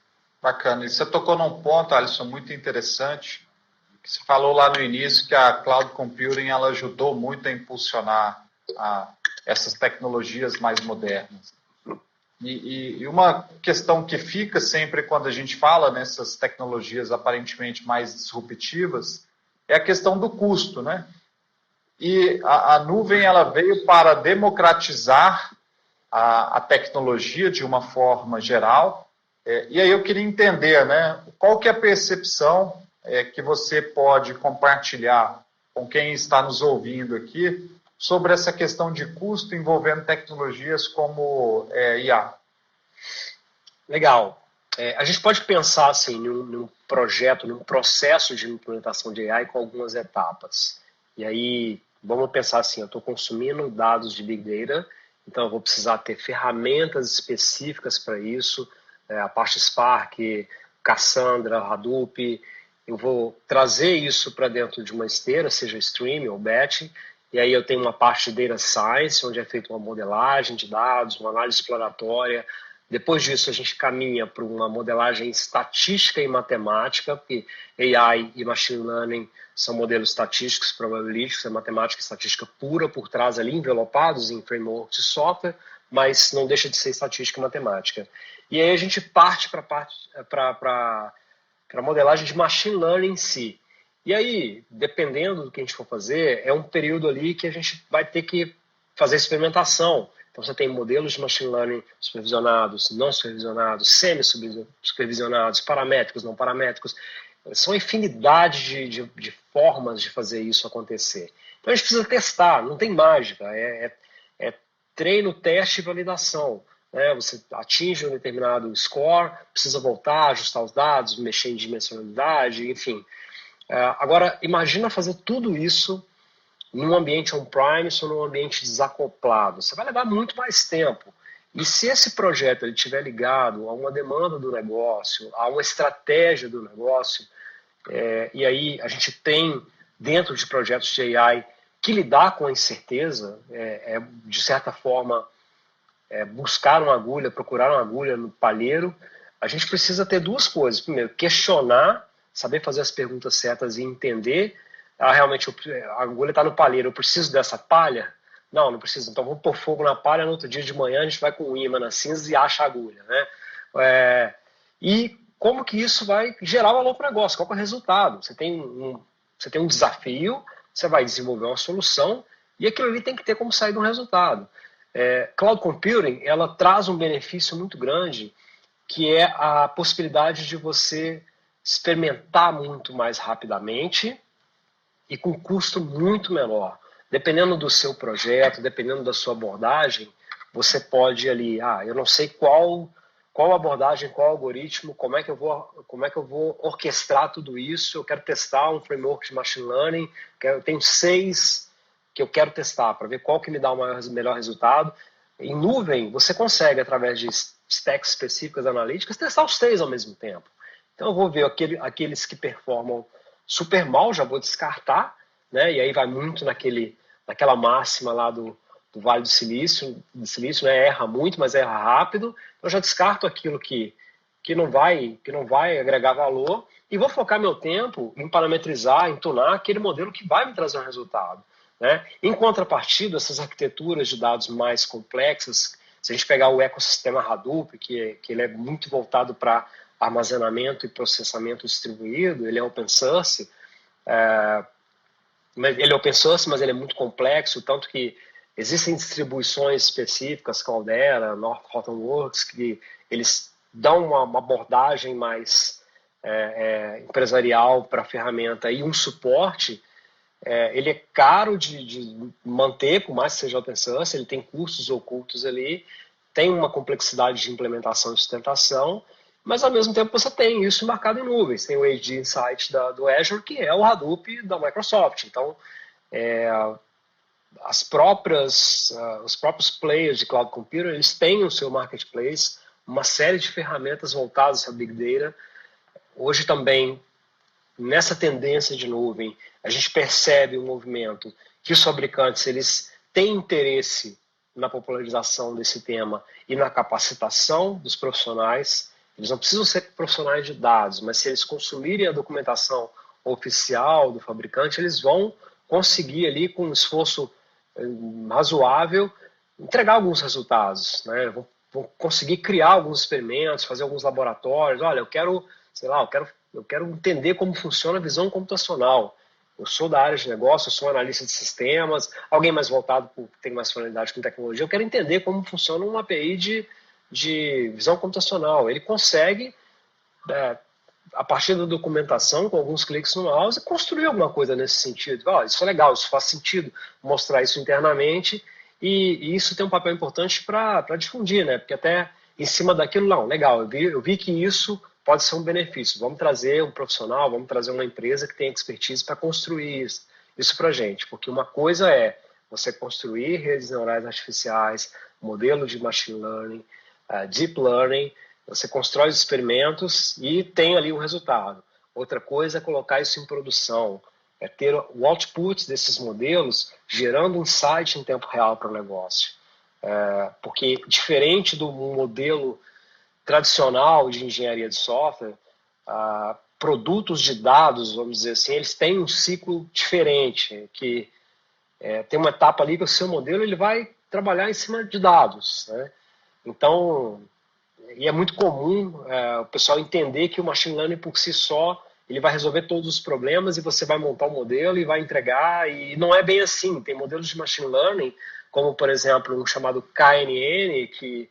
Bacana. E você tocou num ponto, Alisson, muito interessante, que você falou lá no início que a Cloud Computing ela ajudou muito a impulsionar essas tecnologias mais modernas. E uma questão que fica sempre quando a gente fala nessas tecnologias aparentemente mais disruptivas é a questão do custo, né? E a nuvem ela veio para democratizar a tecnologia de uma forma geral. E aí eu queria entender, né? Qual que é a percepção que você pode compartilhar com quem está nos ouvindo aqui sobre essa questão de custo envolvendo tecnologias como IA? Legal. A gente pode pensar assim, num projeto, num processo de implementação de AI com algumas etapas. E aí, vamos pensar assim, eu estou consumindo dados de Big Data, então eu vou precisar ter ferramentas específicas para isso, a parte Spark, Cassandra, Hadoop. Eu vou trazer isso para dentro de uma esteira, seja streaming ou batch, E aí eu tenho uma parte de Data Science, onde é feita uma modelagem de dados, uma análise exploratória. Depois disso, a gente caminha para uma modelagem estatística e matemática, porque AI e Machine Learning são modelos estatísticos, probabilísticos, é matemática e estatística pura por trás ali, envelopados em framework de software, mas não deixa de ser estatística e matemática. E aí a gente parte para a modelagem de Machine Learning em si. E aí, dependendo do que a gente for fazer, é um período ali que a gente vai ter que fazer experimentação. Então, você tem modelos de machine learning supervisionados, não supervisionados, semi-supervisionados, paramétricos, não paramétricos. São infinidade de formas de fazer isso acontecer. Então, a gente precisa testar, não tem mágica. É treino, teste e validação. Né? Você atinge um determinado score, precisa voltar, ajustar os dados, mexer em dimensionalidade, enfim. Agora, imagina fazer tudo isso num ambiente on-premise ou num ambiente desacoplado. Você vai levar muito mais tempo. E se esse projeto estiver ligado a uma demanda do negócio, a uma estratégia do negócio, e aí a gente tem, dentro de projetos de AI, que lidar com a incerteza, de certa forma, buscar uma agulha, procurar uma agulha no palheiro, a gente precisa ter duas coisas. Primeiro, questionar, saber fazer as perguntas certas e entender, realmente a agulha está no palheiro, eu preciso dessa palha? Não, não preciso. Então vamos pôr fogo na palha, no outro dia de manhã a gente vai com o ímã na cinza e acha a agulha. Né? E como que isso vai gerar valor para o negócio? Qual que é o resultado? Você tem um desafio, você vai desenvolver uma solução e aquilo ali tem que ter como sair de um resultado. Cloud Computing, ela traz um benefício muito grande, que é a possibilidade de você experimentar muito mais rapidamente e com custo muito menor. Dependendo do seu projeto, dependendo da sua abordagem, você pode ali, eu não sei qual abordagem, qual algoritmo, como é que eu vou orquestrar tudo isso, eu quero testar um framework de machine learning, eu tenho 6 que eu quero testar, para ver qual que me dá o melhor resultado. Em nuvem, você consegue, através de stacks específicas analíticas, testar os 6 ao mesmo tempo. Então eu vou ver aqueles que performam super mal, já vou descartar, né? E aí vai muito naquela máxima lá do Vale do Silício, né? Erra muito, mas erra rápido. Eu já descarto aquilo que não vai agregar valor e vou focar meu tempo em parametrizar, em tunar aquele modelo que vai me trazer um resultado. Né? Em contrapartida, essas arquiteturas de dados mais complexas, se a gente pegar o ecossistema Hadoop, que ele é muito voltado para armazenamento e processamento distribuído, ele é open source, mas ele é muito complexo, tanto que existem distribuições específicas, Cloudera, North Hortonworks, que eles dão uma abordagem mais empresarial para a ferramenta e um suporte. Ele é caro de manter, por mais que seja open source, ele tem custos ocultos ali, tem uma complexidade de implementação e sustentação, mas ao mesmo tempo você tem isso embarcado em nuvens. Tem o AD Insight do Azure, que é o Hadoop da Microsoft. Então, os próprios players de Cloud Computing, eles têm o seu marketplace, uma série de ferramentas voltadas a Big Data. Hoje também, nessa tendência de nuvem, a gente percebe um movimento que os fabricantes eles têm interesse na popularização desse tema e na capacitação dos profissionais. Eles não precisam ser profissionais de dados, mas se eles consumirem a documentação oficial do fabricante, eles vão conseguir ali, com um esforço razoável, entregar alguns resultados. Né? Vão conseguir criar alguns experimentos, fazer alguns laboratórios. Olha, eu quero entender como funciona a visão computacional. Eu sou da área de negócio, eu sou analista de sistemas, alguém mais voltado, tem mais familiaridade com tecnologia, eu quero entender como funciona uma API de visão computacional. Ele consegue, a partir da documentação, com alguns cliques no mouse, construir alguma coisa nesse sentido. Isso é legal, isso faz sentido, mostrar isso internamente, e isso tem um papel importante para difundir, né? Porque até em cima daquilo, não, legal, eu vi que isso pode ser um benefício. Vamos trazer um profissional, vamos trazer uma empresa que tem expertise para construir isso para a gente. Porque uma coisa é você construir redes neurais artificiais, modelo de machine learning, deep learning, você constrói os experimentos e tem ali o resultado. Outra coisa é colocar isso em produção, é ter o output desses modelos gerando insight em tempo real para o negócio. Porque diferente do modelo tradicional de engenharia de software, produtos de dados, vamos dizer assim, eles têm um ciclo diferente, que tem uma etapa ali que o seu modelo ele vai trabalhar em cima de dados, né? Então, e é muito comum o pessoal entender que o machine learning por si só ele vai resolver todos os problemas e você vai montar um modelo e vai entregar, e não é bem assim. Tem modelos de machine learning, como por exemplo um chamado KNN, que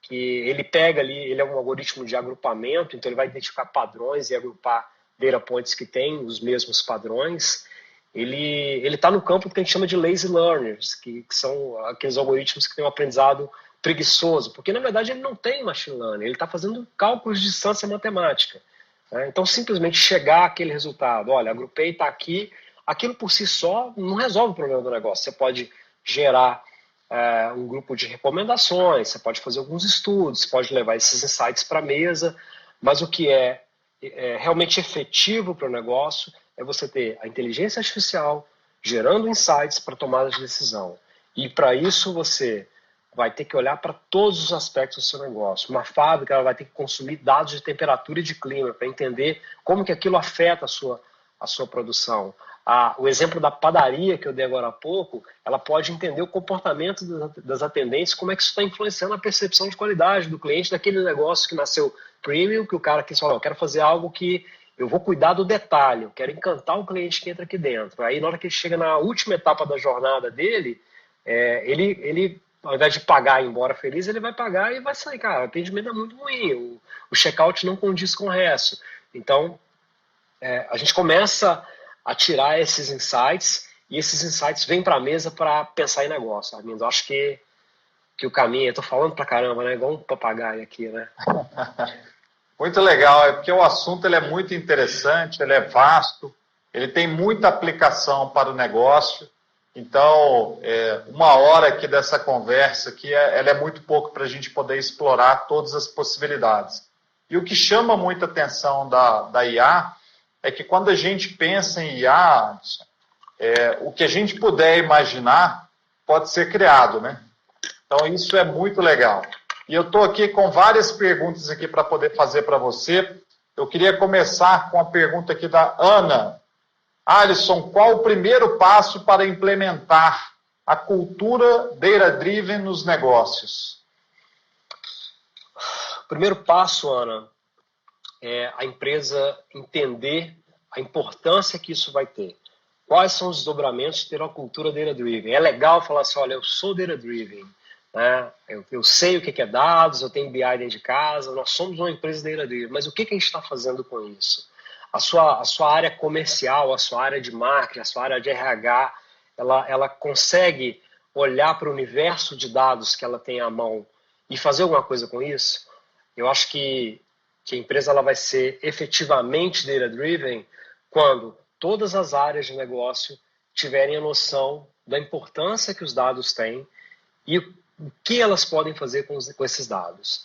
ele pega ali, ele é um algoritmo de agrupamento, então ele vai identificar padrões e agrupar data points que têm os mesmos padrões. Ele está no campo que a gente chama de lazy learners, que são aqueles algoritmos que têm um aprendizado preguiçoso, porque na verdade ele não tem machine learning, ele está fazendo cálculos de distância matemática. Né? Então simplesmente chegar àquele resultado, olha, agrupei, está aqui, aquilo por si só não resolve o problema do negócio. Você pode gerar um grupo de recomendações, você pode fazer alguns estudos, você pode levar esses insights para a mesa, mas o que é realmente efetivo para o negócio é você ter a inteligência artificial gerando insights para tomada de decisão. E para isso você vai ter que olhar para todos os aspectos do seu negócio. Uma fábrica ela vai ter que consumir dados de temperatura e de clima para entender como que aquilo afeta a sua produção. O exemplo da padaria que eu dei agora há pouco, ela pode entender o comportamento das atendentes, como é que isso está influenciando a percepção de qualidade do cliente daquele negócio que nasceu premium, que o cara quis falar, eu quero fazer algo que eu vou cuidar do detalhe, eu quero encantar o cliente que entra aqui dentro. Aí na hora que ele chega na última etapa da jornada dele, ele ao invés de pagar e ir embora feliz, ele vai pagar e vai sair. Cara, o atendimento é muito ruim, o check-out não condiz com o resto. Então, a gente começa a tirar esses insights e esses insights vêm para a mesa para pensar em negócio. Armindo, eu acho que o caminho, eu estou falando para caramba, né? Igual um papagaio aqui, né? Muito legal, porque o assunto ele é muito interessante, ele é vasto, ele tem muita aplicação para o negócio. Então, uma hora aqui dessa conversa aqui, ela é muito pouco para a gente poder explorar todas as possibilidades. E o que chama muita atenção da IA é que quando a gente pensa em IA, o que a gente puder imaginar pode ser criado, né? Então, isso é muito legal. E eu estou aqui com várias perguntas aqui para poder fazer para você. Eu queria começar com a pergunta aqui da Ana. Alisson, qual o primeiro passo para implementar a cultura data-driven nos negócios? O primeiro passo, Ana, é a empresa entender a importância que isso vai ter. Quais são os desdobramentos de ter uma cultura data-driven? É legal falar assim, olha, eu sou data-driven, né? Eu sei o que é dados, eu tenho BI dentro de casa, nós somos uma empresa data-driven, mas o que a gente está fazendo com isso? A sua área comercial, a sua área de marketing, a sua área de RH, ela consegue olhar para o universo de dados que ela tem à mão e fazer alguma coisa com isso? Eu acho que a empresa ela vai ser efetivamente data-driven quando todas as áreas de negócio tiverem a noção da importância que os dados têm e o que elas podem fazer com esses dados.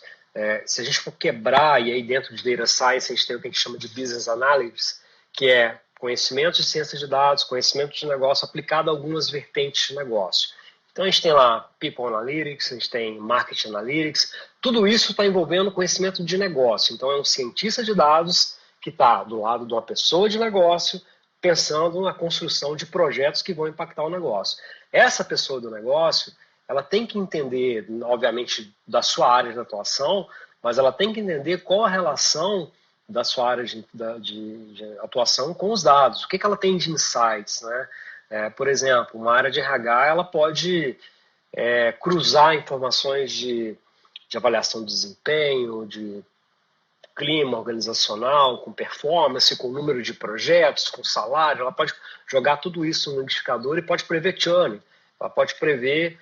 Se a gente for quebrar, e aí dentro de Data Science a gente tem o que a gente chama de Business Analytics, que é conhecimento de ciência de dados, conhecimento de negócio aplicado a algumas vertentes de negócio. Então a gente tem lá People Analytics, a gente tem Market Analytics, tudo isso está envolvendo conhecimento de negócio. Então é um cientista de dados que está do lado de uma pessoa de negócio pensando na construção de projetos que vão impactar o negócio. Essa pessoa do negócio, ela tem que entender, obviamente, da sua área de atuação, mas ela tem que entender qual a relação da sua área de atuação com os dados. O que ela tem de insights, né? Por exemplo, uma área de RH, ela pode cruzar informações de avaliação de desempenho, de clima organizacional, com performance, com número de projetos, com salário. Ela pode jogar tudo isso no indicador e pode prever churn. Ela pode prever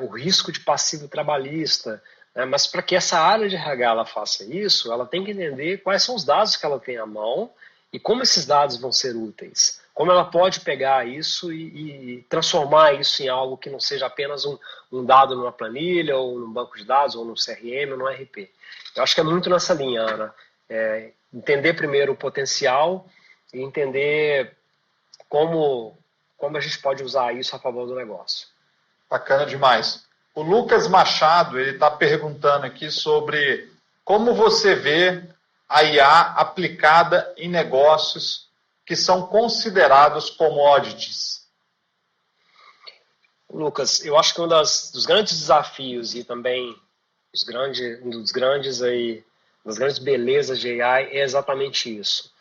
o risco de passivo trabalhista. Né? Mas para que essa área de RH ela faça isso, ela tem que entender quais são os dados que ela tem à mão e como esses dados vão ser úteis. Como ela pode pegar isso e transformar isso em algo que não seja apenas um dado numa planilha, ou num banco de dados, ou num CRM, ou num RP. Eu acho que é muito nessa linha, Ana. Entender primeiro o potencial e entender como a gente pode usar isso a favor do negócio. Bacana demais. O Lucas Machado, ele está perguntando aqui sobre como você vê a IA aplicada em negócios que são considerados commodities. Lucas, eu acho que dos grandes desafios e também das grandes belezas de AI é exatamente isso.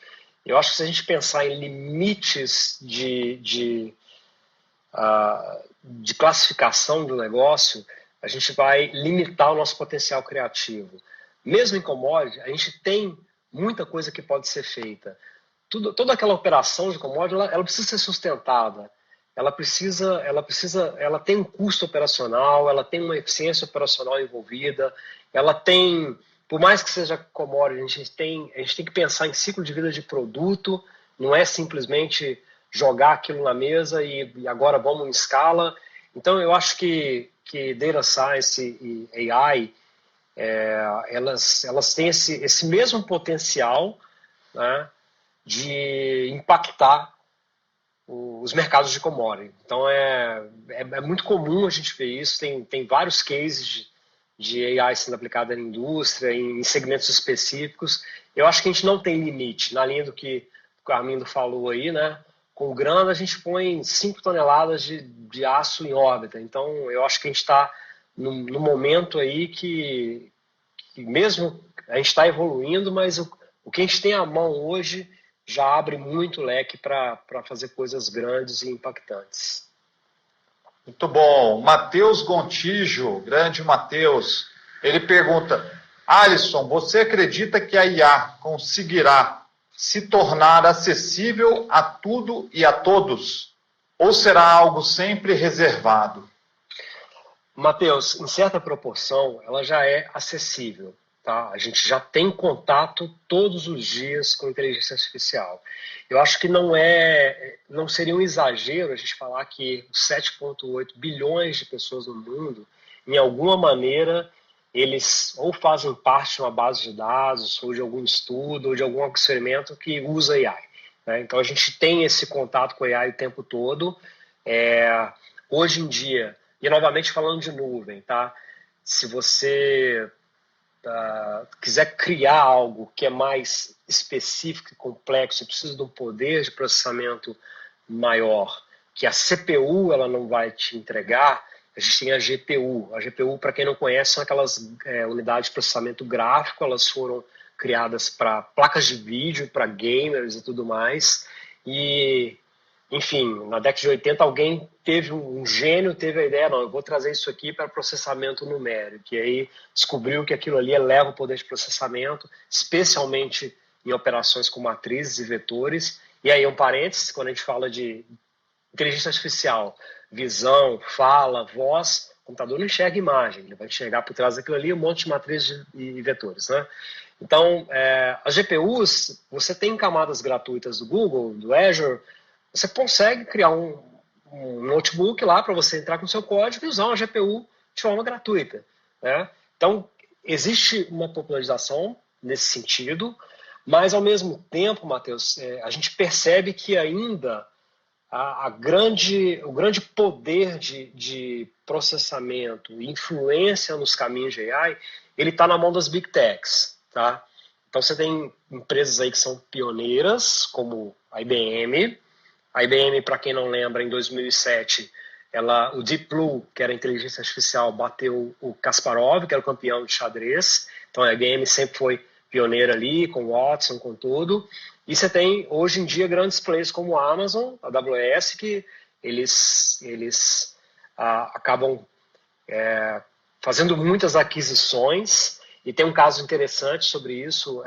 Eu acho que se a gente pensar em limites de classificação do negócio, a gente vai limitar o nosso potencial criativo. Mesmo em commodity, a gente tem muita coisa que pode ser feita. Toda aquela operação de commodity, ela precisa ser sustentada. Ela tem um custo operacional, ela tem uma eficiência operacional envolvida, ela tem, por mais que seja commodity, a gente tem que pensar em ciclo de vida de produto, não é simplesmente jogar aquilo na mesa e agora vamos em escala. Então, eu acho que Data Science e AI, elas têm esse mesmo potencial, né, de impactar os mercados de commodity. Então, é muito comum a gente ver isso. Tem vários cases de AI sendo aplicada na indústria, em segmentos específicos. Eu acho que a gente não tem limite, na linha do que o Armindo falou aí, né? Com grana, a gente põe 5 toneladas de aço em órbita. Então, eu acho que a gente está no momento aí que mesmo a gente está evoluindo, mas o que a gente tem à mão hoje já abre muito leque para fazer coisas grandes e impactantes. Muito bom. Matheus Gontijo, grande Matheus, ele pergunta: Alisson, você acredita que a IA conseguirá se tornar acessível a tudo e a todos? Ou será algo sempre reservado? Matheus, em certa proporção, ela já é acessível. Tá? A gente já tem contato todos os dias com inteligência artificial. Eu acho que não seria um exagero a gente falar que os 7,8 bilhões de pessoas no mundo, em alguma maneira, eles ou fazem parte de uma base de dados, ou de algum estudo, ou de algum experimento que usa AI. Né? Então, a gente tem esse contato com a AI o tempo todo. Hoje em dia, e novamente falando de nuvem, tá? Se você quiser criar algo que é mais específico e complexo, precisa de um poder de processamento maior, que a CPU ela não vai te entregar, a gente tem a GPU. A GPU, para quem não conhece, são aquelas unidades de processamento gráfico, elas foram criadas para placas de vídeo, para gamers e tudo mais, e enfim, na década de 80 alguém teve um gênio, teve a ideia, não, eu vou trazer isso aqui para processamento numérico, e aí descobriu que aquilo ali eleva o poder de processamento, especialmente em operações com matrizes e vetores. E aí um parênteses, quando a gente fala de inteligência artificial, visão, fala, voz, o computador não enxerga imagem, ele vai enxergar por trás daquilo ali um monte de matrizes e vetores, né? Então, as GPUs, você tem camadas gratuitas do Google, do Azure, você consegue criar um notebook lá para você entrar com o seu código e usar uma GPU de forma gratuita. Né? Então, existe uma popularização nesse sentido, mas, ao mesmo tempo, Matheus, a gente percebe que ainda o grande poder de processamento e influência nos caminhos de AI, ele está na mão das Big Techs. Tá? Então, você tem empresas aí que são pioneiras, como a IBM. A IBM, para quem não lembra, em 2007, o Deep Blue, que era inteligência artificial, bateu o Kasparov, que era o campeão de xadrez. Então a IBM sempre foi pioneira ali, com o Watson, com tudo. E você tem, hoje em dia, grandes players como a Amazon, a AWS, que eles acabam fazendo muitas aquisições. E tem um caso interessante sobre isso.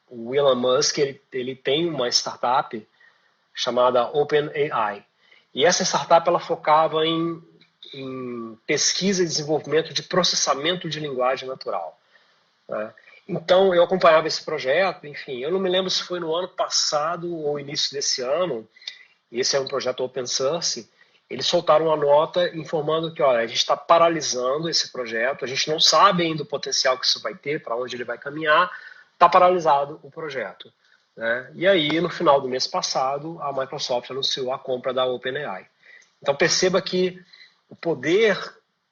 O Elon Musk, ele tem uma startup chamada OpenAI. E essa startup ela focava em pesquisa e desenvolvimento de processamento de linguagem natural. Né? Então, eu acompanhava esse projeto, enfim, eu não me lembro se foi no ano passado ou início desse ano, e esse é um projeto open source, eles soltaram uma nota informando que, olha, a gente está paralisando esse projeto, a gente não sabe ainda o potencial que isso vai ter, para onde ele vai caminhar, está paralisado o projeto. né? E aí, no final do mês passado, a Microsoft anunciou a compra da OpenAI. Então perceba que o poder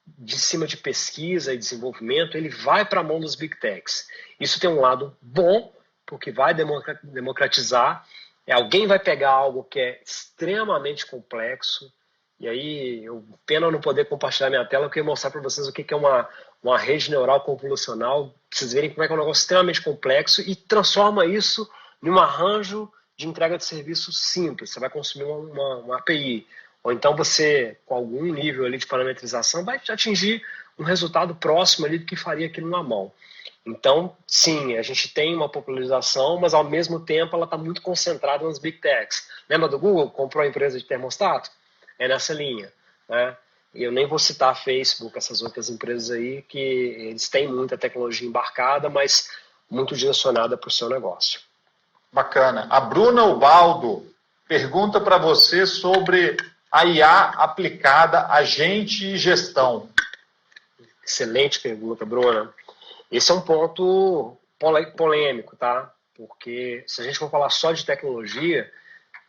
de cima de pesquisa e desenvolvimento, ele vai para a mão dos Big Techs. Isso tem um lado bom, porque vai democratizar. Alguém vai pegar algo que é extremamente complexo, e aí, pena não poder compartilhar minha tela, eu queria mostrar para vocês o que é uma rede neural convolucional, para vocês verem como é que é um negócio extremamente complexo, e transforma isso em um arranjo de entrega de serviço simples. Você vai consumir uma API, ou então você, com algum nível ali de parametrização, vai atingir um resultado próximo ali do que faria aquilo na mão. Então, sim, a gente tem uma popularização, mas ao mesmo tempo ela está muito concentrada nas Big Techs. Lembra do Google? Comprou a empresa de termostato? É nessa linha, né? E eu nem vou citar a Facebook, essas outras empresas aí, que eles têm muita tecnologia embarcada, mas muito direcionada para o seu negócio. Bacana. A Bruna Ubaldo pergunta para você sobre a IA aplicada a gente e gestão. Excelente pergunta, Bruna. Esse é um ponto polêmico, tá? Porque se a gente for falar só de tecnologia,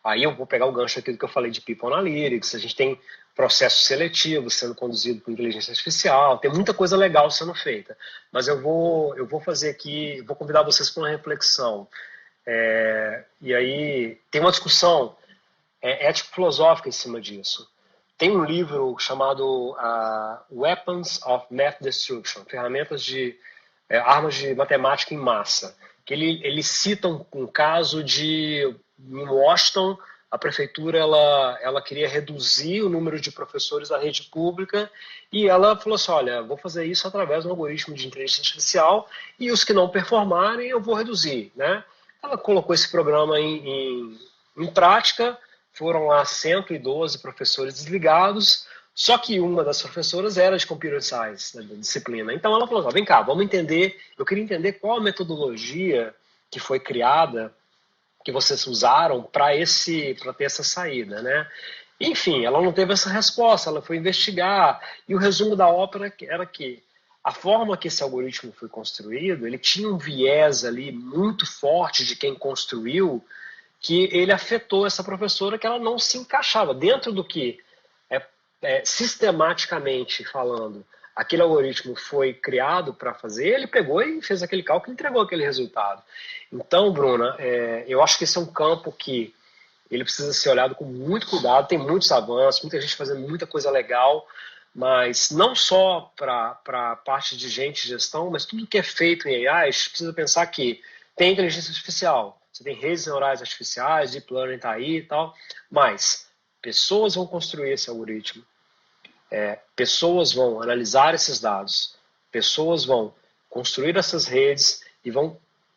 aí eu vou pegar o gancho aqui do que eu falei de People Analytics, a gente tem processos seletivos sendo conduzido por inteligência artificial, tem muita coisa legal sendo feita. Mas eu vou fazer aqui, vou convidar vocês para uma reflexão. E aí tem uma discussão ético-filosófica em cima disso. Tem um livro chamado Weapons of Math Destruction, ferramentas de armas de matemática em massa, que ele cita um caso de, em Washington, a prefeitura ela queria reduzir o número de professores da rede pública e ela falou assim, olha, vou fazer isso através de um algoritmo de inteligência artificial e os que não performarem eu vou reduzir, né? Ela colocou esse programa em prática, foram lá 112 professores desligados, só que uma das professoras era de Computer Science, da disciplina. Então ela falou, vem cá, vamos entender, eu queria entender qual a metodologia que foi criada, que vocês usaram para ter essa saída, né? Enfim, ela não teve essa resposta, ela foi investigar, e o resumo da ópera era que a forma que esse algoritmo foi construído, ele tinha um viés ali muito forte de quem construiu, que ele afetou essa professora, que ela não se encaixava dentro do que, sistematicamente falando, aquele algoritmo foi criado para fazer, ele pegou e fez aquele cálculo e entregou aquele resultado. Então, Bruna, eu acho que esse é um campo que ele precisa ser olhado com muito cuidado, tem muitos avanços, muita gente fazendo muita coisa legal, mas não só para a parte de gente de gestão, mas tudo que é feito em AI, a gente precisa pensar que tem inteligência artificial, você tem redes neurais artificiais, deep learning está aí e tal, mas pessoas vão construir esse algoritmo, pessoas vão analisar esses dados, pessoas vão construir essas redes e vão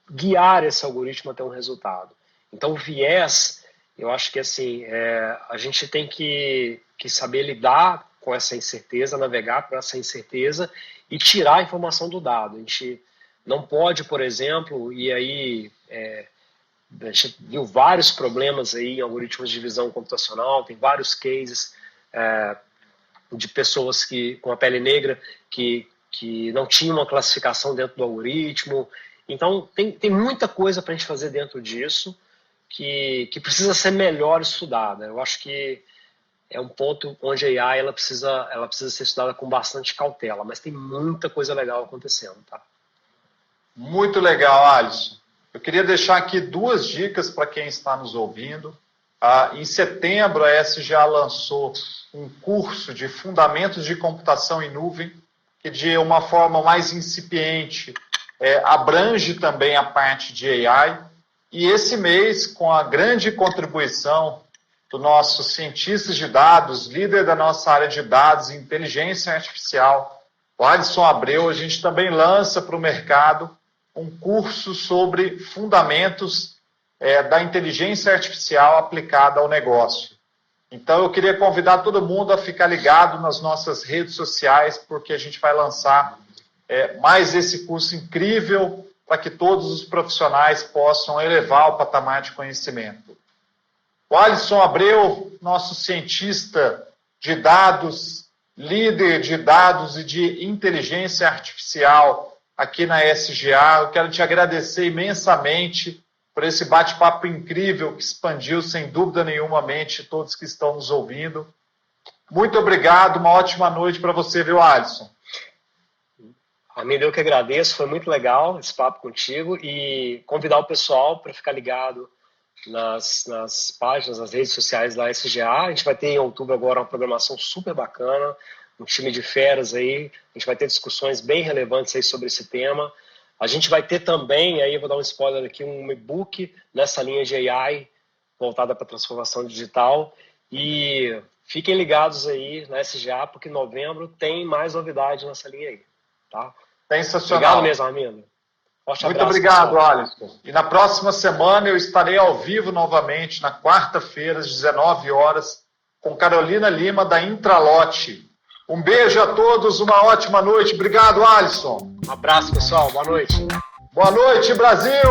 guiar esse algoritmo até um resultado. Então, o viés, eu acho que assim, a gente tem que saber lidar com essa incerteza, navegar por essa incerteza e tirar a informação do dado. A gente não pode, por exemplo, e aí a gente viu vários problemas aí em algoritmos de visão computacional, tem vários cases de pessoas com a pele negra que não tinham uma classificação dentro do algoritmo. Então, tem muita coisa para a gente fazer dentro disso que precisa ser melhor estudada. Eu acho que é um ponto onde a AI ela precisa ser estudada com bastante cautela, mas tem muita coisa legal acontecendo, tá? Muito legal, Alisson. Eu queria deixar aqui 2 dicas para quem está nos ouvindo. Em setembro, a SGA lançou um curso de Fundamentos de Computação em Nuvem, que de uma forma mais incipiente abrange também a parte de AI. E esse mês, com a grande contribuição do nosso cientista de dados, líder da nossa área de dados e inteligência artificial, o Alisson Abreu, a gente também lança para o mercado um curso sobre fundamentos da inteligência artificial aplicada ao negócio. Então, eu queria convidar todo mundo a ficar ligado nas nossas redes sociais, porque a gente vai lançar mais esse curso incrível para que todos os profissionais possam elevar o patamar de conhecimento. O Alisson Abreu, nosso cientista de dados, líder de dados e de inteligência artificial aqui na SGA, eu quero te agradecer imensamente por esse bate-papo incrível que expandiu, sem dúvida nenhuma, a mente de todos que estão nos ouvindo. Muito obrigado, uma ótima noite para você, viu, Alisson? Armindo, eu que agradeço, foi muito legal esse papo contigo e convidar o pessoal para ficar ligado nas páginas, nas redes sociais da SGA. A gente vai ter em outubro agora uma programação super bacana, um time de feras aí, a gente vai ter discussões bem relevantes aí sobre esse tema. A gente vai ter também, aí eu vou dar um spoiler aqui, um e-book nessa linha de AI voltada para transformação digital e fiquem ligados aí na SGA, porque em novembro tem mais novidade nessa linha aí, tá? Sensacional. Obrigado mesmo, Armindo. Muito obrigado, Alisson. E na próxima semana eu estarei ao vivo novamente, na quarta-feira, às 19 horas, com Carolina Lima, da Intralote. Um beijo a todos, uma ótima noite. Obrigado, Alisson. Um abraço, pessoal. Boa noite. Boa noite, Brasil!